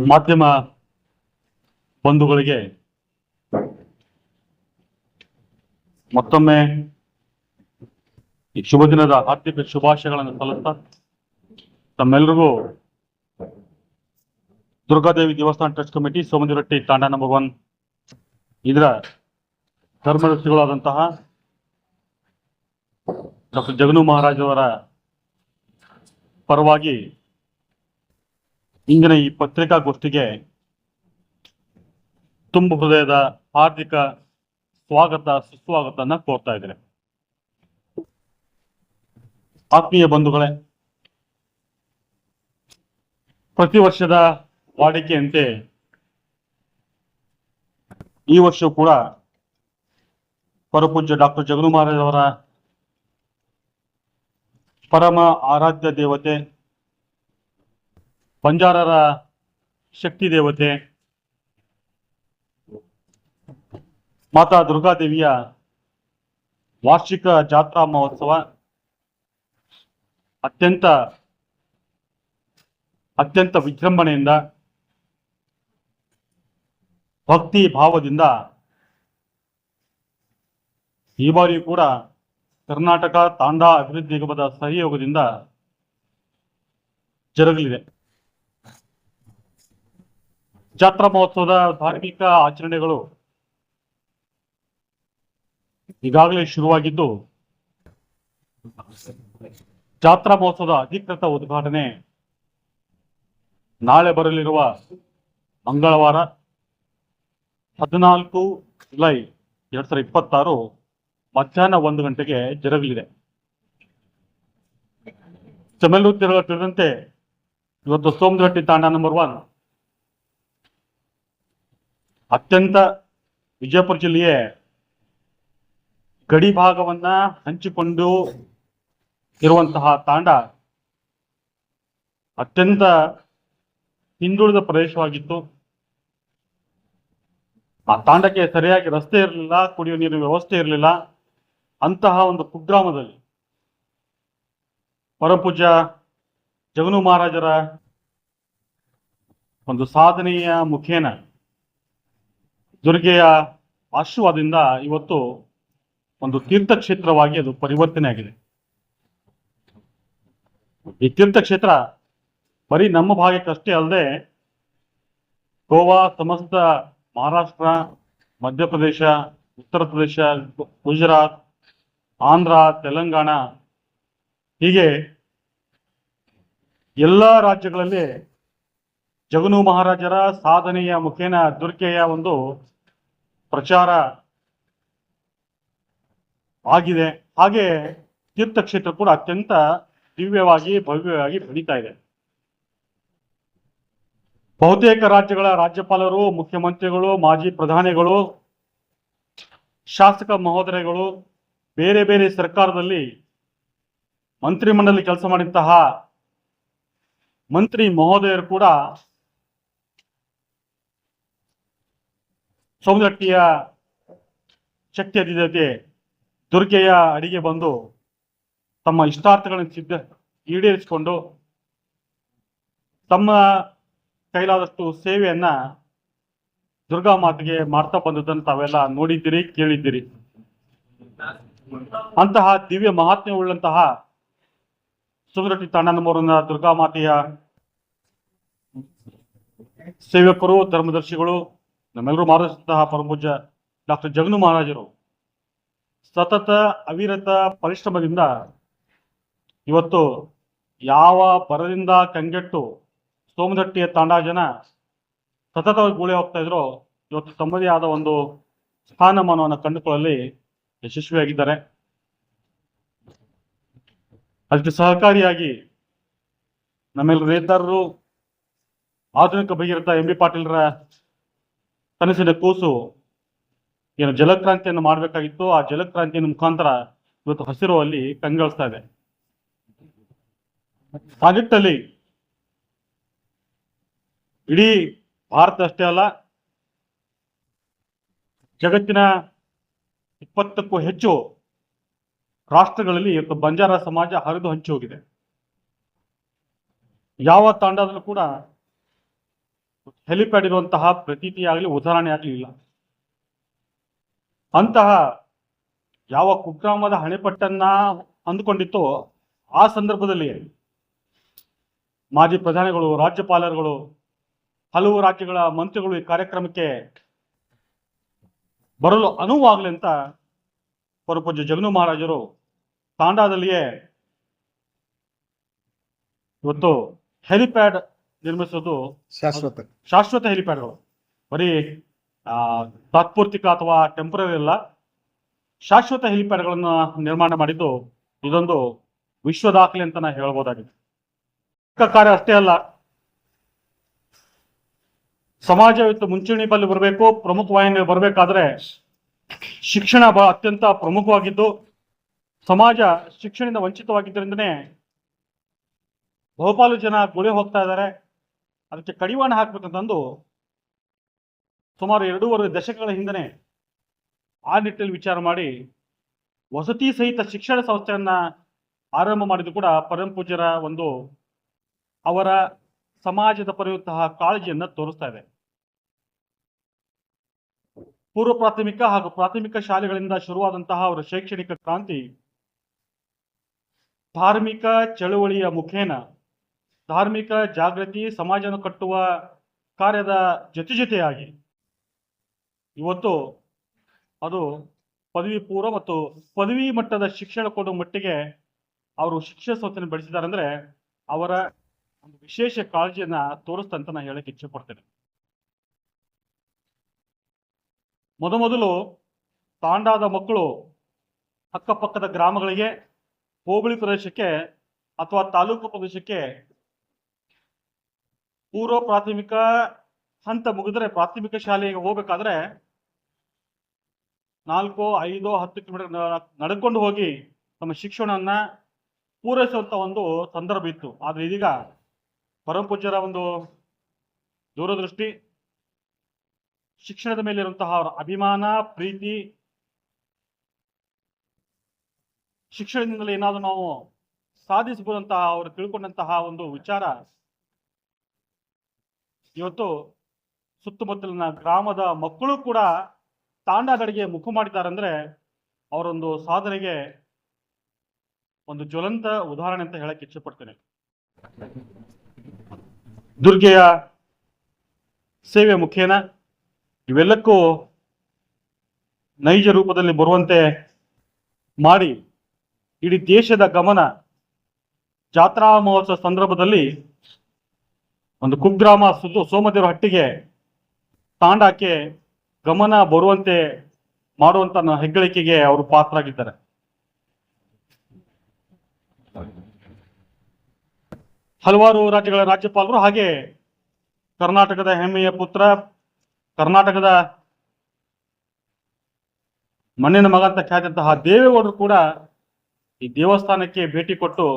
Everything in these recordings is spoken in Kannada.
ಮಾಧ್ಯಮ ಬಂಧುಗಳಿಗೆ ಮತ್ತೊಮ್ಮೆ ಈ ಶುಭ ದಿನದ ಹಾರ್ದಿಕ ಶುಭಾಶಯಗಳನ್ನು ಸಲ್ಲಿಸ್ತಾ ತಮ್ಮೆಲ್ಲರಿಗೂ ದುರ್ಗಾದೇವಿ ದೇವಸ್ಥಾನ ಟ್ರಸ್ಟ್ ಕಮಿಟಿ ಸೋಮದಿರಟ್ಟಿ ತಾಂಡ ನಂಬರ್ 1 ಇದರ ಧರ್ಮದರ್ಶಿಗಳಾದಂತಹ ಡಾಕ್ಟರ್ ಜಗನು ಮಹಾರಾಜ್ ಅವರ ಪರವಾಗಿ ಇಂದಿನ ಈ ಪತ್ರಿಕಾಗೋಷ್ಠಿಗೆ ತುಂಬ ಹೃದಯದ ಹಾರ್ದಿಕ ಸ್ವಾಗತ ಸುಸ್ವಾಗತನ ಕೋರ್ತಾ ಇದ್ದೇನೆ. ಆತ್ಮೀಯ ಬಂಧುಗಳೇ, ಪ್ರತಿ ವರ್ಷದ ವಾಡಿಕೆಯಂತೆ ಈ ವರ್ಷ ಕೂಡ ಪರಪೂಜ್ಯ ಡಾಕ್ಟರ್ ಜಗನು ಮಹಾರಾಜ್ ಅವರ ಪರಮ ಆರಾಧ್ಯ ದೇವತೆ, ಬಂಜಾರರ ಶಕ್ತಿ ದೇವತೆ ಮಾತಾ ದುರ್ಗಾದೇವಿಯ ವಾರ್ಷಿಕ ಜಾತ್ರಾ ಮಹೋತ್ಸವ ಅತ್ಯಂತ ವಿಜೃಂಭಣೆಯಿಂದ ಭಕ್ತಿ ಭಾವದಿಂದ ಈ ಬಾರಿಯೂ ಕೂಡ ಕರ್ನಾಟಕ ತಾಂಡ ಅಭಿವೃದ್ಧಿ ನಿಗಮದ ಸಹಯೋಗದಿಂದ ಜರುಗಲಿದೆ. ಜಾತ್ರಾ ಮಹೋತ್ಸವದ ಧಾರ್ಮಿಕ ಆಚರಣೆಗಳು ಈಗಾಗಲೇ ಶುರುವಾಗಿದ್ದು, ಜಾತ್ರಾ ಮಹೋತ್ಸವದ ಅಧಿಕೃತ ಉದ್ಘಾಟನೆ ನಾಳೆ ಬರಲಿರುವ ಮಂಗಳವಾರ 14 ಜುಲೈ 2026 ಮಧ್ಯಾಹ್ನ 1 ಗಂಟೆಗೆ ಜರುಗಲಿದೆ. ತಮ್ಮೆಲ್ಲರೂ ತಿಳಿದಂತೆ ಇವತ್ತು ಸೋಮದಿರಟ್ಟಿ ತಾಂಡ ನಂಬರ್ 1 ಅತ್ಯಂತ ವಿಜಯಪುರ ಜಿಲ್ಲೆಯ ಗಡಿ ಭಾಗವನ್ನ ಹಂಚಿಕೊಂಡು ಇರುವಂತಹ ತಾಂಡ ಅತ್ಯಂತ ಹಿಂದುಳಿದ ಪ್ರದೇಶವಾಗಿತ್ತು. ಆ ತಾಂಡಕ್ಕೆ ಸರಿಯಾಗಿ ರಸ್ತೆ ಇರಲಿಲ್ಲ, ಕುಡಿಯುವ ನೀರಿನ ವ್ಯವಸ್ಥೆ ಇರಲಿಲ್ಲ. ಅಂತಹ ಒಂದು ಕುಗ್ರಾಮದಲ್ಲಿ ಪರಪೂಜ್ಯ ಜಗನು ಮಹಾರಾಜರ ಒಂದು ಸಾಧನೆಯ ಮುಖೇನ ದುರ್ಗೆಯ ಆಶೀರ್ವಾದದಿಂದ ಇವತ್ತು ಒಂದು ತೀರ್ಥಕ್ಷೇತ್ರವಾಗಿ ಅದು ಪರಿವರ್ತನೆ ಆಗಿದೆ. ಈ ತೀರ್ಥಕ್ಷೇತ್ರ ಬರೀ ನಮ್ಮ ಭಾಗಕ್ಕಷ್ಟೇ ಅಲ್ಲದೆ ಗೋವಾ, ಸಮಸ್ತ ಮಹಾರಾಷ್ಟ್ರ, ಮಧ್ಯಪ್ರದೇಶ, ಉತ್ತರ ಪ್ರದೇಶ, ಗುಜರಾತ್, ಆಂಧ್ರ, ತೆಲಂಗಾಣ ಹೀಗೆ ಎಲ್ಲ ರಾಜ್ಯಗಳಲ್ಲಿ ಜಗನು ಮಹಾರಾಜರ ಸಾಧನೆಯ ಮುಖೇನ ದುರ್ಗೆಯ ಒಂದು ಪ್ರಚಾರ ಆಗಿದೆ. ಹಾಗೆ ತೀರ್ಥಕ್ಷೇತ್ರ ಕೂಡ ಅತ್ಯಂತ ದಿವ್ಯವಾಗಿ ಭವ್ಯವಾಗಿ ಬೆಳೀತಾ ಇದೆ. ಬಹುತೇಕ ರಾಜ್ಯಗಳ ರಾಜ್ಯಪಾಲರು, ಮುಖ್ಯಮಂತ್ರಿಗಳು, ಮಾಜಿ ಪ್ರಧಾನಿಗಳು, ಶಾಸಕ ಮಹೋದಯಗಳು, ಬೇರೆ ಬೇರೆ ಸರ್ಕಾರದಲ್ಲಿ ಮಂತ್ರಿಮಂಡಲದಲ್ಲಿ ಕೆಲಸ ಮಾಡಿದಂತಹ ಮಂತ್ರಿ ಮಹೋದಯರು ಕೂಡ ಸೋಮದಿರಟ್ಟಿಯ ಶಕ್ತಿ ಅಧಿದೇವತೆ ದುರ್ಗೆಯ ಅಡಿಗೆ ಬಂದು ತಮ್ಮ ಇಷ್ಟಾರ್ಥಗಳನ್ನು ಈಡೇರಿಸಿಕೊಂಡು ತಮ್ಮ ಕೈಲಾದಷ್ಟು ಸೇವೆಯನ್ನ ದುರ್ಗಾ ಮಾತೆಗೆ ಮಾಡ್ತಾ ಬಂದದ್ದನ್ನು ತಾವೆಲ್ಲ ನೋಡಿದ್ದೀರಿ, ಕೇಳಿದ್ದೀರಿ. ಅಂತಹ ದಿವ್ಯ ಮಹಾತ್ಮ್ಯವುಳ್ಳಂತಹ ಸೋಮದಿರಟ್ಟಿ ತಾಂಡ ನಂಬರ್ 1 ದುರ್ಗಾ ಮಾತೆಯ ಸೇವಕರು, ಧರ್ಮದರ್ಶಿಗಳು, ನಮ್ಮೆಲ್ಲರೂ ಮಾರ್ಗದರ್ಶಿಸಿದಂತಹ ಪರಮಪೂಜ್ಯ ಡಾಕ್ಟರ್ ಜಗನು ಮಹಾರಾಜರು ಸತತ ಅವಿರತ ಪರಿಶ್ರಮದಿಂದ ಇವತ್ತು ಯಾವ ಬರದಿಂದ ಕಂಗೆಟ್ಟು ಸೋಮದಿರಟ್ಟಿಯ ತಾಂಡ ಜನ ಸತತವಾಗಿ ಗುಳೆ ಹೋಗ್ತಾ ಇದ್ರು, ಇವತ್ತು ತಮ್ಮದೇ ಆದ ಒಂದು ಸ್ಥಾನಮಾನವನ್ನು ಕಂಡುಕೊಳ್ಳಲಿ ಯಶಸ್ವಿಯಾಗಿದ್ದಾರೆ. ಅದಕ್ಕೆ ಸಹಕಾರಿಯಾಗಿ ನಮ್ಮೆಲ್ಲರ ನೇತಾರರು ಆಧುನಿಕ ಭಗೀರಥ ಎಂ ಬಿ ಪಾಟೀಲ್ರ ಕನಸಿನ ಕೂಸು ಏನು ಜಲಕ್ರಾಂತಿಯನ್ನು ಮಾಡಬೇಕಾಗಿತ್ತು, ಆ ಜಲಕ್ರಾಂತಿಯ ಮುಖಾಂತರ ಇವತ್ತು ಹಸಿರು ಅಲ್ಲಿ ಕಂಗೊಳಿಸ್ತಾ ಇದೆ. ಆ ನಿಟ್ಟಲ್ಲಿ ಇಡೀ ಭಾರತ ಅಷ್ಟೇ ಅಲ್ಲ, ಜಗತ್ತಿನ 20ಕ್ಕೂ ಹೆಚ್ಚು ರಾಷ್ಟ್ರಗಳಲ್ಲಿ ಇವತ್ತು ಬಂಜಾರ ಸಮಾಜ ಹರಿದು ಹಂಚಿ ಹೋಗಿದೆ. ಯಾವ ತಾಂಡದಲ್ಲೂ ಕೂಡ ಹೆಲಿಪ್ಯಾಡ್ ಇರುವಂತಹ ಪ್ರತೀತಿ ಆಗಲಿ ಉದಾಹರಣೆ ಆಗಲಿ ಇಲ್ಲ. ಅಂತಹ ಯಾವ ಕುಗ್ರಾಮದ ಹಣೆಪಟ್ಟನ್ನ ಅಂದುಕೊಂಡಿತ್ತೋ ಆ ಸಂದರ್ಭದಲ್ಲಿ ಮಾಜಿ ಪ್ರಧಾನಿಗಳು, ರಾಜ್ಯಪಾಲರುಗಳು, ಹಲವು ರಾಜ್ಯಗಳ ಮಂತ್ರಿಗಳು ಈ ಕಾರ್ಯಕ್ರಮಕ್ಕೆ ಬರಲು ಅನುವಾಗಲಿ ಅಂತ ಪರಪೂಜ್ಯ ಜಗನು ಮಹಾರಾಜರು ತಾಂಡಾದಲ್ಲಿಯೇ ಇವತ್ತು ಹೆಲಿಪ್ಯಾಡ್ ನಿರ್ಮಿಸೋದು ಶಾಶ್ವತ ಹೆಲಿಪ್ಯಾಡ್ಗಳು, ಬರೀ ತಾತ್ಪೂರ್ತಿಕ ಅಥವಾ ಟೆಂಪರರಿ ಅಲ್ಲ, ಶಾಶ್ವತ ಹೆಲಿಪ್ಯಾಡ್ಗಳನ್ನು ನಿರ್ಮಾಣ ಮಾಡಿದ್ದು ಇದೊಂದು ವಿಶ್ವ ದಾಖಲೆ ಅಂತ ನಾ ಹೇಳ್ಬೋದಾಗಿದೆ. ಕಾರ್ಯ ಅಷ್ಟೇ ಅಲ್ಲ, ಸಮಾಜ ಇವತ್ತು ಮುಂಚೂಣಿ ಬಲ್ಲಿ ಬರಬೇಕು, ಪ್ರಮುಖ ವಾಹಿನಿ ಬರಬೇಕಾದ್ರೆ ಶಿಕ್ಷಣ ಅತ್ಯಂತ ಪ್ರಮುಖವಾಗಿದ್ದು, ಸಮಾಜ ಶಿಕ್ಷಣದಿಂದ ವಂಚಿತವಾಗಿದ್ದರಿಂದನೇ ಬಹುಪಾಲು ಜನ ಗುಳೆ ಹೋಗ್ತಾ ಇದ್ದಾರೆ. ಅದಕ್ಕೆ ಕಡಿವಾಣ ಹಾಕ್ಬೇಕಂತಂದು ಸುಮಾರು 2.5 ದಶಕಗಳ ಹಿಂದನೆ ಆ ನಿಟ್ಟಿನಲ್ಲಿ ವಿಚಾರ ಮಾಡಿ ವಸತಿ ಸಹಿತ ಶಿಕ್ಷಣ ಸಂಸ್ಥೆಯನ್ನ ಆರಂಭ ಮಾಡಿದ್ದು ಕೂಡ ಪರಮ ಪೂಜ್ಯರ ಒಂದು ಅವರ ಸಮಾಜದ ಪಡೆಯುವಂತಹ ಕಾಳಜಿಯನ್ನ ತೋರಿಸ್ತಾ ಇದೆ. ಪೂರ್ವ ಪ್ರಾಥಮಿಕ ಹಾಗೂ ಪ್ರಾಥಮಿಕ ಶಾಲೆಗಳಿಂದ ಶುರುವಾದಂತಹ ಅವರ ಶೈಕ್ಷಣಿಕ ಕ್ರಾಂತಿ ಧಾರ್ಮಿಕ ಚಳುವಳಿಯ ಮುಖೇನ ಧಾರ್ಮಿಕ ಜಾಗೃತಿ, ಸಮಾಜನ ಕಟ್ಟುವ ಕಾರ್ಯದ ಜೊತೆಯಾಗಿ ಇವತ್ತು ಅದು ಪದವಿ ಪೂರ್ವ ಮತ್ತು ಪದವಿ ಮಟ್ಟದ ಶಿಕ್ಷಣ ಕೊಡುವ ಮಟ್ಟಿಗೆ ಅವರು ಶಿಕ್ಷಣ ಸಂಸ್ಥೆಯನ್ನು ಬೆಳೆಸಿದ್ದಾರೆ. ಅಂದ್ರೆ ಅವರ ಒಂದು ವಿಶೇಷ ಕಾಳಜಿಯನ್ನ ತೋರಿಸ್ತಂತ ನಾನು ಹೇಳಕ್ಕೆ ಇಚ್ಛೆ ಪಡ್ತೇನೆ. ಮೊದಲು ತಾಂಡಾದ ಮಕ್ಕಳು ಅಕ್ಕಪಕ್ಕದ ಗ್ರಾಮಗಳಿಗೆ, ಹೋಬಳಿ ಪ್ರದೇಶಕ್ಕೆ ಅಥವಾ ತಾಲೂಕು ಪ್ರದೇಶಕ್ಕೆ ಪೂರ್ವ ಪ್ರಾಥಮಿಕ ಹಂತ ಮುಗಿದ್ರೆ ಪ್ರಾಥಮಿಕ ಶಾಲೆಗೆ ಹೋಗ್ಬೇಕಾದ್ರೆ 4, 5, 10 ಕಿಲೋಮೀಟರ್ ನಡ್ಕೊಂಡು ಹೋಗಿ ತಮ್ಮ ಶಿಕ್ಷಣವನ್ನ ಪೂರೈಸುವಂತ ಒಂದು ಸಂದರ್ಭ ಇತ್ತು. ಆದ್ರೆ ಇದೀಗ ಪರಮ ಪೂಜ್ಯರ ಒಂದು ದೂರದೃಷ್ಟಿ, ಶಿಕ್ಷಣದ ಮೇಲೆ ಇರುವಂತಹ ಅವರ ಅಭಿಮಾನ, ಪ್ರೀತಿ, ಶಿಕ್ಷಣದಿಂದಲೇ ಏನಾದರೂ ನಾವು ಸಾಧಿಸಬಹುದಂತಹ ಅವರು ತಿಳ್ಕೊಂಡಂತಹ ಒಂದು ವಿಚಾರ ಇವತ್ತು ಸುತ್ತಮುತ್ತಲಿನ ಗ್ರಾಮದ ಮಕ್ಕಳು ಕೂಡ ತಾಂಡಾಗಳಿಗೆ ಮುಖ ಮಾಡಿದ್ದಾರೆ. ಅಂದ್ರೆ ಅವರೊಂದು ಸಾಧನೆಗೆ ಒಂದು ಜ್ವಲಂತ ಉದಾಹರಣೆ ಅಂತ ಹೇಳಕ್ ಇಚ್ಛೆ ಪಡ್ತೇನೆ. ದುರ್ಗೆಯ ಸೇವೆ ಮುಖೇನ ಇವೆಲ್ಲಕ್ಕೂ ನೈಜ ರೂಪದಲ್ಲಿ ಬರುವಂತೆ ಮಾಡಿ ಇಡೀ ದೇಶದ ಗಮನ ಜಾತ್ರಾ ಮಹೋತ್ಸವ ಸಂದರ್ಭದಲ್ಲಿ ಒಂದು ಕುಗ್ರಾಮ ಸೋಮದೇವರ ಹಟ್ಟಿಗೆ ತಾಂಡಾಕ್ಕೆ ಗಮನ ಬರುವಂತೆ ಮಾಡುವಂತ ಹೆಗ್ಗಳಿಕೆಗೆ ಅವರು ಪಾತ್ರರಾಗಿದ್ದಾರೆ. ಹಲವಾರು ರಾಜ್ಯಗಳ ರಾಜ್ಯಪಾಲರು, ಹಾಗೆ ಕರ್ನಾಟಕದ ಹೆಮ್ಮೆಯ ಪುತ್ರ, ಕರ್ನಾಟಕದ ಮಣ್ಣಿನ ಮಗ ಅಂತ ಖ್ಯಾತಿಯಂತಹ ದೇವೇಗೌಡರು ಕೂಡ ಈ ದೇವಸ್ಥಾನಕ್ಕೆ ಭೇಟಿ ಕೊಟ್ಟು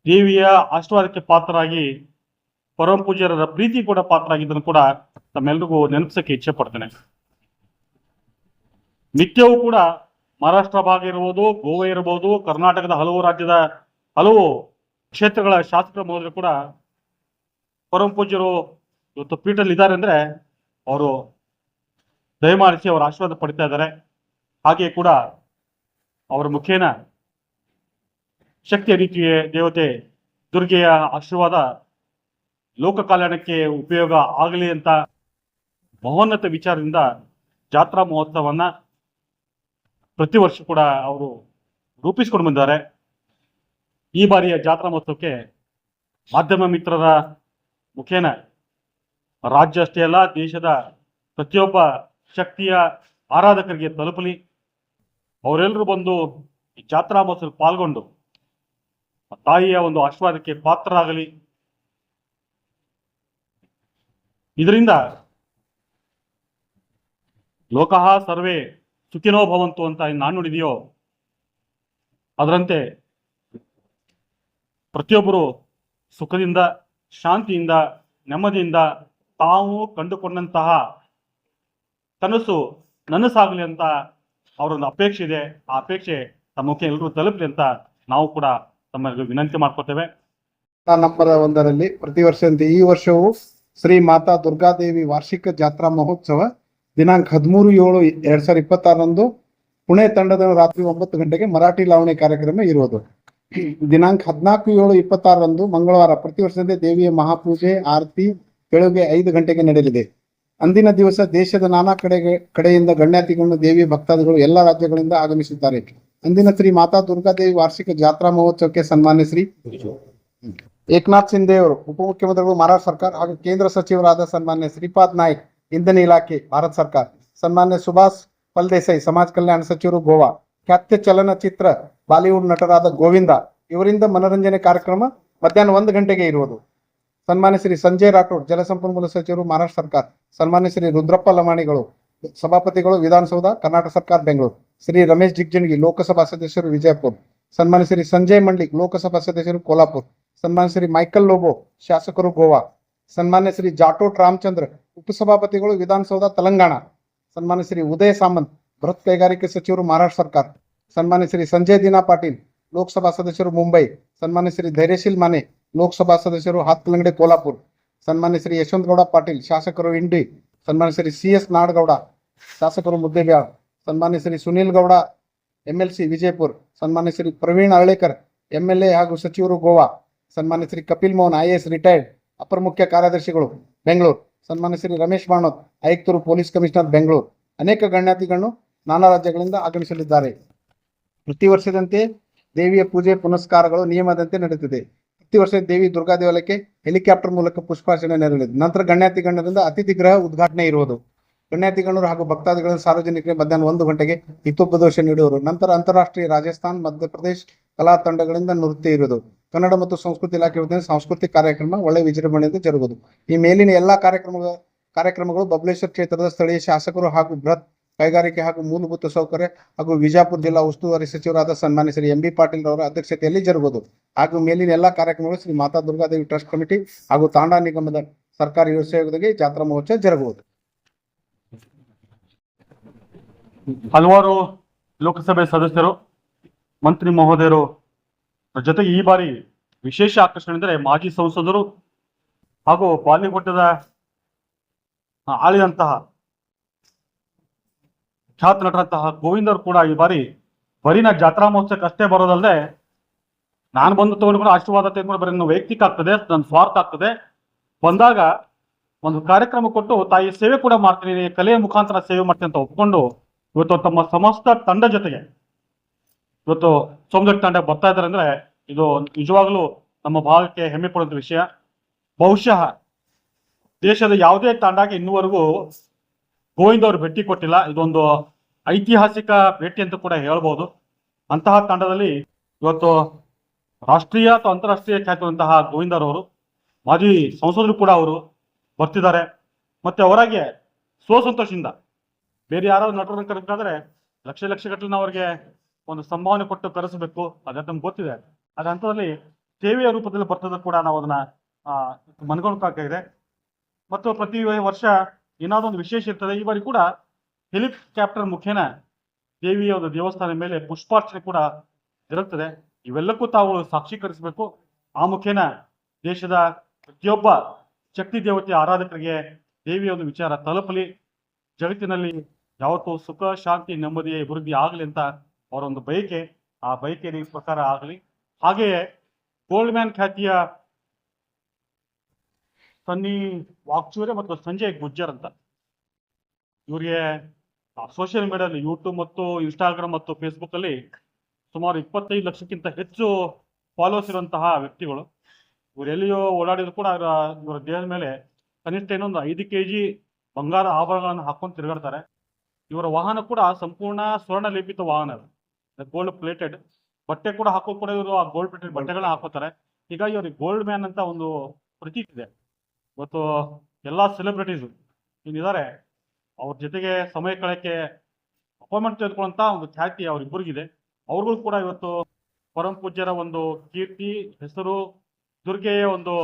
ದೇವಿಯ ಆಶೀರ್ವಾದಕ್ಕೆ ಪಾತ್ರರಾಗಿ ಪರಮ ಪೂಜ್ಯರ ಪ್ರೀತಿ ಕೂಡ ಪಾತ್ರರಾಗಿದ್ದನ್ನು ಕೂಡ ತಮ್ಮೆಲ್ಲರಿಗೂ ನೆನಪಿಸಕ್ಕೆ ಇಚ್ಛೆ ಪಡ್ತೇನೆ. ನಿತ್ಯವೂ ಕೂಡ ಮಹಾರಾಷ್ಟ್ರ ಭಾಗ ಇರ್ಬೋದು, ಗೋವಾ ಇರ್ಬೋದು, ಕರ್ನಾಟಕದ ಹಲವು ರಾಜ್ಯದ ಹಲವು ಕ್ಷೇತ್ರಗಳ ಶಾಸಕರ ಮಹೋದಯರು ಕೂಡ ಪರಮ ಪೂಜ್ಯರು ಇವತ್ತು ಪೀಠದಲ್ಲಿ ಇದ್ದಾರೆ ಅಂದ್ರೆ ಅವರು ದಯಮಾಡಿಸಿ ಅವರ ಆಶೀರ್ವಾದ ಪಡಿತಾ ಇದ್ದಾರೆ. ಹಾಗೆ ಕೂಡ ಅವರ ಮುಖೇನ ಶಕ್ತಿಯ ರೀತಿಯ ದೇವತೆ ದುರ್ಗೆಯ ಆಶೀರ್ವಾದ ಲೋಕ ಕಲ್ಯಾಣಕ್ಕೆ ಉಪಯೋಗ ಆಗಲಿ ಅಂತ ಮಹೋನ್ನತ ವಿಚಾರದಿಂದ ಜಾತ್ರಾ ಮಹೋತ್ಸವನ್ನ ಪ್ರತಿ ವರ್ಷ ಕೂಡ ಅವರು ರೂಪಿಸಿಕೊಂಡು ಬಂದಿದ್ದಾರೆ. ಈ ಬಾರಿಯ ಜಾತ್ರಾ ಮಹೋತ್ಸವಕ್ಕೆ ಮಾಧ್ಯಮ ಮಿತ್ರರ ಮುಖೇನ ರಾಜ್ಯ ಅಷ್ಟೇ ಅಲ್ಲ, ದೇಶದ ಪ್ರತಿಯೊಬ್ಬ ಶಕ್ತಿಯ ಆರಾಧಕರಿಗೆ ತಲುಪಲಿ, ಅವರೆಲ್ಲರೂ ಬಂದು ಈ ಜಾತ್ರಾ ಮಹೋತ್ಸವ ಪಾಲ್ಗೊಂಡು ತಾಯಿಯ ಒಂದು ಆಶೀರ್ವಾದಕ್ಕೆ ಪಾತ್ರರಾಗಲಿ. ಇದರಿಂದ ಲೋಕಃ ಸರ್ವೇ ಸುಖಿನೋ ಭವಂತು ಅಂತ ನಾನು ನುಡಿದೆಯೋ ಅದರಂತೆ ಪ್ರತಿಯೊಬ್ಬರು ಸುಖದಿಂದ, ಶಾಂತಿಯಿಂದ, ನೆಮ್ಮದಿಯಿಂದ ತಾವು ಕಂಡುಕೊಂಡಂತಹ ಕನಸು ನನಸಾಗಲಿ ಅಂತ ಅವರೊಂದು ಅಪೇಕ್ಷೆ ಇದೆ. ಆ ಅಪೇಕ್ಷೆ ತಮ್ಮಕ್ಕೆ ಎಲ್ಲರೂ ತಲುಪಲಿ ಅಂತ ನಾವು ಕೂಡ ತಮ್ಮಲ್ಲಿ ವಿನಂತಿ ಮಾಡ್ಕೊತೇವೆ. ನಂಬರ್ 1ರಲ್ಲಿ ಪ್ರತಿ ವರ್ಷದಂತೆ ಈ ವರ್ಷವೂ ಶ್ರೀ ಮಾತಾ ದುರ್ಗಾದೇವಿ ವಾರ್ಷಿಕ ಜಾತ್ರಾ ಮಹೋತ್ಸವ ದಿನಾಂಕ 13/7/2026ರಂದು ಪುಣೆ ತಂಡದ ರಾತ್ರಿ 9 ಗಂಟೆಗೆ ಮರಾಠಿ ಲಾವಣಿ ಕಾರ್ಯಕ್ರಮ ಇರುವುದು. ದಿನಾಂಕ 14/7/26ರಂದು ಮಂಗಳವಾರ ಪ್ರತಿ ವರ್ಷದಂತೆ ದೇವಿಯ ಮಹಾಪೂಜೆ ಆರತಿ ಬೆಳಗ್ಗೆ 5 ಗಂಟೆಗೆ ನಡೆಯಲಿದೆ. ಅಂದಿನ ದಿವಸ ದೇಶದ ನಾನಾ ಕಡೆಯಿಂದ ಗಣ್ಯಾತಿಗಳು ದೇವಿಯ ಭಕ್ತಾದಿಗಳು ಎಲ್ಲ ರಾಜ್ಯಗಳಿಂದ ಆಗಮಿಸುತ್ತಾರೆ. ಅಂದಿನ ಶ್ರೀ ಮಾತಾ ದುರ್ಗಾದೇವಿ ವಾರ್ಷಿಕ ಜಾತ್ರಾ ಮಹೋತ್ಸವಕ್ಕೆ ಸನ್ಮಾನ್ಯ ಶ್ರೀ ಏಕನಾಥ್ ಶಿಂದೆ ಅವರು ಉಪಮುಖ್ಯಮಂತ್ರಿಗಳು ಮಹಾರಾಷ್ಟ್ರ ಸರ್ಕಾರ ಹಾಗೂ ಕೇಂದ್ರ ಸಚಿವರಾದ ಸನ್ಮಾನ್ಯ ಶ್ರೀಪಾದ್ ನಾಯ್ಕ್ ಇಂಧನ ಇಲಾಖೆ ಭಾರತ ಸರ್ಕಾರ, ಸನ್ಮಾನ್ಯ ಸುಭಾಷ್ ಫಲ್ದೇಸಾಯಿ ಸಮಾಜ ಕಲ್ಯಾಣ ಸಚಿವರು ಗೋವಾ, ಖ್ಯಾತ ಚಲನಚಿತ್ರ ಬಾಲಿವುಡ್ ನಟರಾದ ಗೋವಿಂದ ಇವರಿಂದ ಮನರಂಜನೆ ಕಾರ್ಯಕ್ರಮ ಮಧ್ಯಾಹ್ನ 1 ಗಂಟೆಗೆ ಇರುವುದು. ಸನ್ಮಾನ್ಯ ಶ್ರೀ ಸಂಜಯ್ ರಾಠೋಡ್ ಜಲಸಂಪನ್ಮೂಲ ಸಚಿವರು ಮಹಾರಾಷ್ಟ್ರ ಸರ್ಕಾರ, ಸನ್ಮಾನ್ಯ ಶ್ರೀ ರುದ್ರಪ್ಪ ಲಮಾಣಿಗಳು ಸಭಾಪತಿಗಳು ವಿಧಾನಸೌಧ ಕರ್ನಾಟಕ ಸರ್ಕಾರ ಬೆಂಗಳೂರು, ಶ್ರೀ ರಮೇಶ್ ಜಿಗಜಿಣಗಿ ಲೋಕಸಭಾ ಸದಸ್ಯರು ವಿಜಯಪುರ, ಸನ್ಮಾನ್ಯ ಶ್ರೀ ಸಂಜಯ್ ಮಂಡ್ಲಿಕ್ ಲೋಕಸಭಾ ಸದಸ್ಯರು ಕೋಲ್ಹಾಪುರ, ಸನ್ಮಾನ್ಯ ಶ್ರೀ ಮೈಕಲ್ ಲೋಬೋ ಶಾಸಕರು ಗೋವಾ, ಸನ್ಮಾನ್ಯ ಶ್ರೀ ಜಾಟೋಟ್ ರಾಮಚಂದ್ರ ಉಪಸಭಾಪತಿಗಳು ವಿಧಾನಸೌಧ ತೆಲಂಗಾಣ, ಸನ್ಮಾನ್ಯ ಶ್ರೀ ಉದಯ ಸಾಮಂತ್ ಬೃಹತ್ ಕೈಗಾರಿಕೆ ಸಚಿವರು ಮಹಾರಾಷ್ಟ್ರ ಸರ್ಕಾರ, ಸನ್ಮಾನ್ಯ ಶ್ರೀ ಸಂಜಯ್ ದಿನಾ ಪಾಟೀಲ್ ಲೋಕಸಭಾ ಸದಸ್ಯರು ಮುಂಬೈ, ಸನ್ಮಾನ್ಯ ಶ್ರೀ ಧೈರ್ಯಶೀಲ್ ಮಾನೆ ಲೋಕಸಭಾ ಸದಸ್ಯರು ಹಾತ್ಕಲಂಗಡಿ ಕೋಲ್ಹಾಪುರ, ಸನ್ಮಾನ್ಯ ಶ್ರೀ ಯಶವಂತಗೌಡ ಪಾಟೀಲ್ ಶಾಸಕರು ಇಂಡಿ, ಸನ್ಮಾನ್ಯ ಶ್ರೀ CS ನಾಡಗೌಡ ಶಾಸಕರು ಮುದ್ದೇಬಿಹಾಳ, ಸನ್ಮಾನ್ಯ ಶ್ರೀ ಸುನೀಲ್ ಗೌಡ MLC ವಿಜಯಪುರ, ಸನ್ಮಾನ್ಯ ಶ್ರೀ ಪ್ರವೀಣ್ ಹಳ್ಳಿಕರ್ MLA ಹಾಗೂ ಸಚಿವರು ಗೋವಾ, ಸನ್ಮಾನ್ಯ ಶ್ರೀ ಕಪಿಲ್ ಮೋಹನ್ IAS ರಿಟೈರ್ಡ್ ಅಪರ ಮುಖ್ಯ ಕಾರ್ಯದರ್ಶಿಗಳು ಬೆಂಗಳೂರು, ಸನ್ಮಾನ್ಯ ಶ್ರೀ ರಮೇಶ್ ಬಾಣೋತ್ ಆಯುಕ್ತರು ಪೊಲೀಸ್ ಕಮಿಷನರ್ ಬೆಂಗಳೂರು. ಅನೇಕ ಗಣ್ಯಾತಿಗಳು ನಾನಾ ರಾಜ್ಯಗಳಿಂದ ಆಗಮಿಸಲಿದ್ದಾರೆ. ಪ್ರತಿ ವರ್ಷದಂತೆ ದೇವಿಯ ಪೂಜೆ ಪುನಸ್ಕಾರಗಳು ನಿಯಮದಂತೆ ನಡೆಯುತ್ತದೆ. ಪ್ರತಿ ವರ್ಷ ದೇವಿ ದುರ್ಗಾ ದೇವಾಲಯಕ್ಕೆ ಹೆಲಿಕಾಪ್ಟರ್ ಮೂಲಕ ಪುಷ್ಪಾರ್ಚನೆ ನೆರವೇರಿದೆ. ನಂತರ ಗಣ್ಯಾತಿ ಗಣ್ಯರಿಂದ ಅತಿಥಿ ಗೃಹ ಉದ್ಘಾಟನೆ ಇರುವುದು. ಗಣ್ಯಾತಿ ಗಣ್ಯರು ಹಾಗೂ ಭಕ್ತಾದಿಗಳನ್ನು ಸಾರ್ವಜನಿಕರಿಗೆ ಮಧ್ಯಾಹ್ನ 1 ಗಂಟೆಗೆ ಹಿತೋಪದೇಶ ನೀಡುವರು. ನಂತರ ಅಂತಾರಾಷ್ಟ್ರೀಯ ರಾಜಸ್ಥಾನ್ ಮಧ್ಯಪ್ರದೇಶ ಕಲಾ ತಂಡಗಳಿಂದ ನೃತ್ಯ ಇರುವುದು. ಕನ್ನಡ ಮತ್ತು ಸಂಸ್ಕೃತಿ ಇಲಾಖೆ ವತಿಯಿಂದ ಸಾಂಸ್ಕೃತಿಕ ಕಾರ್ಯಕ್ರಮ ಒಳ್ಳೆ ವಿಜೃಂಭಣೆಯಿಂದ ಜರುಗುವುದು. ಈ ಮೇಲಿನ ಎಲ್ಲಾ ಕಾರ್ಯಕ್ರಮಗಳು ಬಬಲೇಶ್ವರ ಕ್ಷೇತ್ರದ ಸ್ಥಳೀಯ ಶಾಸಕರು ಹಾಗೂ ಬೃಹತ್ ಕೈಗಾರಿಕೆ ಹಾಗೂ ಮೂಲಭೂತ ಸೌಕರ್ಯ ಹಾಗೂ ವಿಜಯಪುರ ಜಿಲ್ಲಾ ಉಸ್ತುವಾರಿ ಸಚಿವರಾದ ಸನ್ಮಾನ್ಯ ಶ್ರೀ MB ಪಾಟೀಲ್ ಅವರ ಅಧ್ಯಕ್ಷತೆಯಲ್ಲಿ ಜರುಗುವುದು. ಹಾಗೂ ಮೇಲಿನ ಎಲ್ಲಾ ಕಾರ್ಯಕ್ರಮಗಳು ಶ್ರೀ ಮಾತಾ ದುರ್ಗಾದೇವಿ ಟ್ರಸ್ಟ್ ಕಮಿಟಿ ಹಾಗೂ ತಾಂಡಾ ನಿಗಮದ ಸರ್ಕಾರಿ ಸಹಯೋಗದಲ್ಲಿ ಜಾತ್ರಾ ಮಹೋತ್ಸವ ಜರುಗುವುದು. ಹಲವಾರು ಲೋಕಸಭೆ ಸದಸ್ಯರು, ಮಂತ್ರಿ ಮಹೋದಯರು ಜೊತೆಗೆ ಈ ಬಾರಿ ವಿಶೇಷ ಆಕರ್ಷಣೆ ಎಂದರೆ ಮಾಜಿ ಸಂಸದರು ಹಾಗೂ ಬಾಲಿವುಡ್ದ ಆಳಿದಂತಹ ಖ್ಯಾತ ನಟರಂತಹ ಗೋವಿಂದರು ಕೂಡ ಈ ಬಾರಿ ಬರೀನ ಜಾತ್ರಾ ಮಹೋತ್ಸವಕ್ಕೆ ಅಷ್ಟೇ ಬರೋದಲ್ಲದೆ ನಾನು ಬಂದು ತಗೊಂಡು ಆಶೀರ್ವಾದ ತೆಗೆದುಕೊಂಡು ಬರೀ ವೈಯಕ್ತಿಕ ಆಗ್ತದೆ, ನನ್ನ ಸ್ವಾರ್ಥ ಆಗ್ತದೆ, ಬಂದಾಗ ಒಂದು ಕಾರ್ಯಕ್ರಮ ಕೊಟ್ಟು ತಾಯಿ ಸೇವೆ ಕೂಡ ಮಾಡ್ತೀನಿ, ಕಲೆಯ ಮುಖಾಂತರ ಸೇವೆ ಮಾಡ್ತೀನಿ ಅಂತ ಒಪ್ಕೊಂಡು ಇವತ್ತು ತಮ್ಮ ಸಮಸ್ತ ತಂಡ ಜೊತೆಗೆ ಇವತ್ತು ಸೋಮದಟ್ಟಿ ತಂಡ ಬರ್ತಾ ಇದ್ದಾರೆ ಅಂದ್ರೆ ಇದು ನಿಜವಾಗ್ಲೂ ನಮ್ಮ ಭಾಗಕ್ಕೆ ಹೆಮ್ಮೆ ಪಡುವಂತ ವಿಷಯ. ಬಹುಶಃ ದೇಶದ ಯಾವುದೇ ತಂಡಕ್ಕೆ ಇನ್ನುವರೆಗೂ ಗೋವಿಂದ ಅವರು ಭೇಟಿ ಕೊಟ್ಟಿಲ್ಲ. ಇದೊಂದು ಐತಿಹಾಸಿಕ ಭೇಟಿ ಅಂತ ಕೂಡ ಹೇಳ್ಬೋದು. ಅಂತಹ ತಂಡದಲ್ಲಿ ಇವತ್ತು ರಾಷ್ಟ್ರೀಯ ಅಥವಾ ಅಂತಾರಾಷ್ಟ್ರೀಯ ಖ್ಯಾತಿರುವಂತಹ ಗೋವಿಂದರವರು ಮಾಜಿ ಸಂಸದರು ಕೂಡ ಅವರು ಬರ್ತಿದ್ದಾರೆ. ಮತ್ತೆ ಅವರಾಗೆ ಸಂತೋಷದಿಂದ ಬೇರೆ ಯಾರಾದ್ರು ನಟರನ್ನು ಕರೆದಾದ್ರೆ ಲಕ್ಷ ಗಟ್ಟಲೆ ಅವರಿಗೆ ಒಂದು ಸಂಭಾವನೆ ಕೊಟ್ಟು ಕರೆಸಬೇಕು, ಅದೇ ನಮ್ಗೆ ಗೊತ್ತಿದೆ. ಅದ ಹಂತದಲ್ಲಿ ಸೇವೆಯ ರೂಪದಲ್ಲಿ ಬರ್ತದೆ ಕೂಡ ನಾವು ಅದನ್ನ ಮನಗೊಳ್ಬೇಕಾಗಿದೆ. ಮತ್ತು ಪ್ರತಿ ವರ್ಷ ಏನಾದ್ರು ಒಂದು ವಿಶೇಷ ಇರ್ತದೆ. ಈ ಬಾರಿ ಕೂಡ ಹೆಲಿಕಾಪ್ಟರ್ ಮುಖೇನ ದೇವಿಯ ಒಂದು ದೇವಸ್ಥಾನ ಮೇಲೆ ಪುಷ್ಪಾರ್ಚನೆ ಕೂಡ ಇರುತ್ತದೆ. ಇವೆಲ್ಲಕ್ಕೂ ತಾವು ಸಾಕ್ಷೀಕರಿಸಬೇಕು. ಆ ಮುಖೇನ ದೇಶದ ಪ್ರತಿಯೊಬ್ಬ ಶಕ್ತಿ ದೇವತೆ ಆರಾಧಕರಿಗೆ ದೇವಿಯ ಒಂದು ವಿಚಾರ ತಲುಪಲಿ, ಜಗತ್ತಿನಲ್ಲಿ ಯಾವತ್ತೂ ಸುಖ ಶಾಂತಿ ನೆಮ್ಮದಿ ಅಭಿವೃದ್ಧಿ ಆಗಲಿ ಅಂತ ಅವರ ಒಂದು ಬಯಕೆ. ಆ ಬಯಕೆ ಈ ಪ್ರಕಾರ ಆಗಲಿ. ಹಾಗೆಯೇ ಗೋಲ್ಡ್ ಮ್ಯಾನ್ ಖ್ಯಾತಿಯ ಸನ್ನಿ ವಾಕ್ಚೂರೆ ಮತ್ತು ಸಂಜಯ್ ಗುಜ್ಜರ್ ಅಂತ ಇವರಿಗೆ ಸೋಷಿಯಲ್ ಮೀಡಿಯಾದಲ್ಲಿ ಯೂಟ್ಯೂಬ್ ಮತ್ತು ಇನ್ಸ್ಟಾಗ್ರಾಮ್ ಮತ್ತು ಫೇಸ್ಬುಕ್ ಅಲ್ಲಿ ಸುಮಾರು 25 ಲಕ್ಷಕ್ಕಿಂತ ಹೆಚ್ಚು ಫಾಲೋವರ್ಸ್ ಇರುವಂತಹ ವ್ಯಕ್ತಿಗಳು. ಇವರು ಎಲ್ಲಿಯೋ ಓಡಾಡಿದ್ರು ಕೂಡ ಇವರ ದೇಹದ ಮೇಲೆ ಕನಿಷ್ಠ ಇನ್ನೊಂದು 5 kg ಬಂಗಾರ ಆಭರಣಗಳನ್ನು ಹಾಕೊಂಡು ತಿರುಗಾಡ್ತಾರೆ. ಇವರ ವಾಹನ ಕೂಡ ಸಂಪೂರ್ಣ ಸ್ವರ್ಣ ಲೇಪಿತ ವಾಹನ, ಗೋಲ್ಡ್ ಪ್ಲೇಟೆಡ್. ಬಟ್ಟೆ ಕೂಡ ಹಾಕೋದು ಕೂಡ ಇವರು ಆ ಗೋಲ್ಡ್ ಪ್ಲೇಟೆಡ್ ಬಟ್ಟೆಗಳನ್ನ ಹಾಕೋತಾರೆ. ಹೀಗಾಗಿ ಅವ್ರಿಗೆ ಗೋಲ್ಡ್ ಮ್ಯಾನ್ ಅಂತ ಒಂದು ಪ್ರತೀತಿ ಇದೆ. ಇವತ್ತು ಎಲ್ಲಾ ಸೆಲೆಬ್ರಿಟೀಸು ಏನಿದ್ದಾರೆ ಅವ್ರ ಜೊತೆಗೆ ಸಮಯ ಕಳೆಯಕ್ಕೆ ಅಪಾಯಿಂಟ್ಮೆಂಟ್ ತೆಗೆದುಕೊಳ್ಳುವಂತ ಒಂದು ಖ್ಯಾತಿ ಅವರಿಬ್ಬರಿಗಿದೆ. ಅವ್ರಿಗೂ ಕೂಡ ಇವತ್ತು ಪರಮ ಪೂಜ್ಯರ ಒಂದು ಕೀರ್ತಿ, ಹೆಸರು, ದುರ್ಗೆಯ ಒಂದು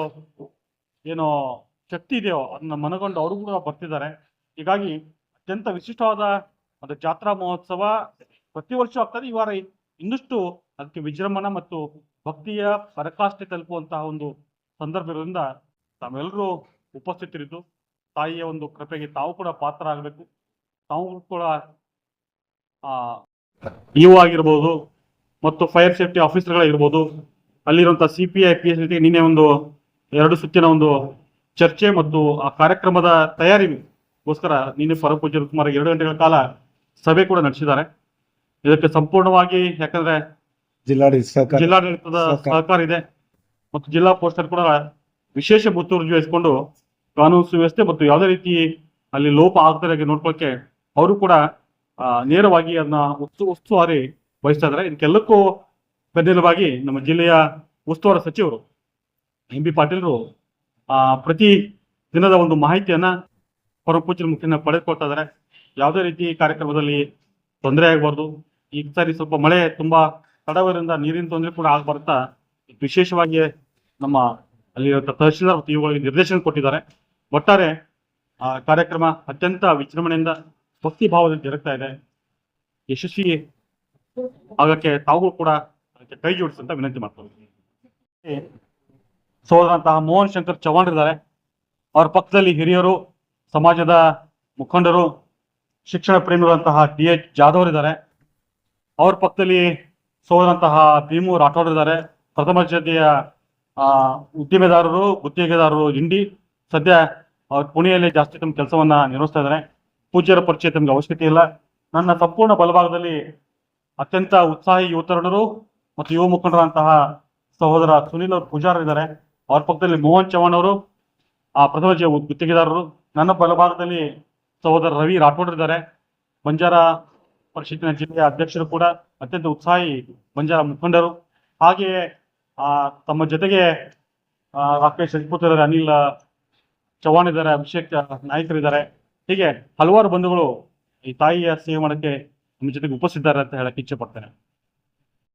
ಏನು ಶಕ್ತಿ ಇದೆಯೋ ಅದನ್ನ ಮನಗೊಂಡು ಅವರು ಕೂಡ ಬರ್ತಿದ್ದಾರೆ. ಹೀಗಾಗಿ ಅತ್ಯಂತ ವಿಶಿಷ್ಟವಾದ ಒಂದು ಜಾತ್ರಾ ಮಹೋತ್ಸವ ಪ್ರತಿ ವರ್ಷ ಆಗ್ತದೆ. ಈ ವಾರ ಇನ್ನಷ್ಟು ಅದಕ್ಕೆ ವಿಜೃಂಭಣೆ ಮತ್ತು ಭಕ್ತಿಯ ಪರಾಕಾಷ್ಠೆ ತಲುಪುವಂತಹ ಒಂದು ಸಂದರ್ಭ ಇರೋದ್ರಿಂದ ತಾವೆಲ್ಲರೂ ಉಪಸ್ಥಿತರಿದ್ದು ತಾಯಿಯ ಒಂದು ಕೃಪೆಗೆ ತಾವು ಕೂಡ ಪಾತ್ರ ಆಗಬೇಕು. ತಾವು ಕೂಡ ಇಒ ಆಗಿರ್ಬೋದು ಮತ್ತು ಫೈರ್ ಸೇಫ್ಟಿ ಆಫೀಸರ್ಗಳಿರ್ಬೋದು, ಅಲ್ಲಿರುವಂತಹ CPI PS ಜೊತೆಗೆ ನಿನ್ನೆ ಒಂದು 2 ಸುತ್ತಿನ ಒಂದು ಚರ್ಚೆ ಮತ್ತು ಆ ಕಾರ್ಯಕ್ರಮದ ತಯಾರಿಗೋಸ್ಕರ ನಿನ್ನೆ ಪರಮ ಪೂಜ್ಯರು ಸುಮಾರು 2 ಗಂಟೆಗಳ ಕಾಲ ಸಭೆ ಕೂಡ ನಡೆಸಿದ್ದಾರೆ. ಇದಕ್ಕೆ ಸಂಪೂರ್ಣವಾಗಿ ಯಾಕಂದ್ರೆ ಜಿಲ್ಲಾಡಳಿತದ ಸಹಕಾರ ಇದೆ ಮತ್ತು ಜಿಲ್ಲಾ ಪೋಸ್ಟರ್ ಕೂಡ ವಿಶೇಷ ಮುತುವರ್ಜಿ ವಹಿಸಿಕೊಂಡು ಕಾನೂನು ಸುವ್ಯವಸ್ಥೆ ಮತ್ತು ಯಾವುದೇ ರೀತಿ ಅಲ್ಲಿ ಲೋಪ ಆಗದೆ ನೋಡ್ಕೊಳ್ಳಕ್ಕೆ ಅವರು ಕೂಡ ನೇರವಾಗಿ ಅದನ್ನ ಉಸ್ತುವಾರಿ ವಹಿಸ್ತಾ ಇದ್ದಾರೆ. ಇದಕ್ಕೆಲ್ಲಕ್ಕೂ ಬೆನ್ನೆಲುಬಾಗಿ ನಮ್ಮ ಜಿಲ್ಲೆಯ ಉಸ್ತುವಾರಿ ಸಚಿವರು MB ಪಾಟೀಲ್ರು ಪ್ರತಿ ದಿನದ ಒಂದು ಮಾಹಿತಿಯನ್ನ ಪರಮ ಪೂಜ್ಯರ ಮುಖೇನ ಪಡೆದುಕೊಳ್ತಾ ಇದ್ದಾರೆ. ಯಾವುದೇ ರೀತಿ ಕಾರ್ಯಕ್ರಮದಲ್ಲಿ ತೊಂದರೆ ಆಗಬಾರ್ದು. ಈ ಸಾರಿ ಸ್ವಲ್ಪ ಮಳೆ ತುಂಬಾ ತಡವರಿಂದ ನೀರಿನ ತೊಂದರೆ ಕೂಡ ಆಗ್ಬಾರ್ತಾ ವಿಶೇಷವಾಗಿ ನಮ್ಮ ಅಲ್ಲಿ ತಹಶೀಲ್ದಾರ್ ಮತ್ತು ಇವುಗಳಿಗೆ ನಿರ್ದೇಶನ ಕೊಟ್ಟಿದ್ದಾರೆ. ಒಟ್ಟಾರೆ ಕಾರ್ಯಕ್ರಮ ಅತ್ಯಂತ ವಿಜೃಂಭಣೆಯಿಂದ ಭಕ್ತಿ ಭಾವದಲ್ಲಿ ಜರುಗ್ತಾ ಇದೆ. ಯಶಸ್ವಿ ಆಗಕ್ಕೆ ತಾವು ಕೂಡ ಅದಕ್ಕೆ ಕೈ ಜೋಡಿಸಂತ ವಿನಂತಿ ಮಾಡ್ತಾರೆ. ಸೋದರಂತಹ ಮೋಹನ್ ಶಂಕರ್ ಚವ್ಹಾಣ್ ಇದ್ದಾರೆ. ಅವ್ರ ಪಕ್ಕದಲ್ಲಿ ಹಿರಿಯರು, ಸಮಾಜದ ಮುಖಂಡರು, ಶಿಕ್ಷಣ ಪ್ರೇಮಿಗಳಂತಹ DH ಜಾಧವ್ ಇದ್ದಾರೆ. ಅವ್ರ ಪಕ್ಕದಲ್ಲಿ ಸೋದರಂತಹ ಭೀಮು ರಾಠೋಡ್ ಇದ್ದಾರೆ. ಪ್ರಥಮ ದರ್ಜೆಯ ಉದ್ದಿಮೆದಾರರು, ಗುತ್ತಿಗೆದಾರರು ಇಂಡಿ. ಸದ್ಯ ಅವ್ರ ಪುಣೆಯಲ್ಲಿ ಜಾಸ್ತಿ ತಮ್ಮ ಕೆಲಸವನ್ನ ನಿರ್ವಹಿಸ್ತಾ ಇದ್ದಾರೆ. ಪೂಜ್ಯರ ಪರಿಚಯ ತಮ್ಗೆ ಅವಶ್ಯಕತೆ ಇಲ್ಲ. ನನ್ನ ಸಂಪೂರ್ಣ ಬಲಭಾಗದಲ್ಲಿ ಅತ್ಯಂತ ಉತ್ಸಾಹಿ ಯುವ ತರುಣರು ಮತ್ತು ಯುವ ಮುಖಂಡರಂತಹ ಸಹೋದರ ಸುನೀಲ್ ಅವರು ಪೂಜಾರರಿದ್ದಾರೆ. ಅವ್ರ ಪಕ್ಕದಲ್ಲಿ ಮೋಹನ್ ಚವ್ಹಾಣ್ ಅವರು ಪ್ರಥಮ ದರ್ಜೆಯ ಗುತ್ತಿಗೆದಾರರು. ನನ್ನ ಬಲಭಾಗದಲ್ಲಿ ಸಹೋದರ ರವಿ ರಾಠೋಡ್ ಇದ್ದಾರೆ. ಬಂಜಾರ ಪರಿಷತ್ತಿನ ಜಿಲ್ಲೆಯ ಅಧ್ಯಕ್ಷರು ಕೂಡ ಅತ್ಯಂತ ಉತ್ಸಾಹಿ ಬಂಜಾರ ಮುಖಂಡರು. ಹಾಗೆಯೇ ತಮ್ಮ ಜೊತೆಗೆ ರಾಕೇಶ್ ರಜಪೂತ್ ಇದ್ದಾರೆ, ಅನಿಲ್ ಚವ್ಹಾಣ್ ಇದ್ದಾರೆ, ಅಭಿಷೇಕ್ ನಾಯ್ಕರಿದ್ದಾರೆ. ಹೀಗೆ ಹಲವಾರು ಬಂಧುಗಳು ಈ ತಾಯಿಯ ಸೇವೆ ಮಾಡಕ್ಕೆ ನಮ್ಮ ಜೊತೆಗೆ ಉಪಸ್ಥಿತಿದ್ದಾರೆ ಅಂತ ಹೇಳಕ್ ಇಚ್ಛೆ ಪಡ್ತೇನೆ.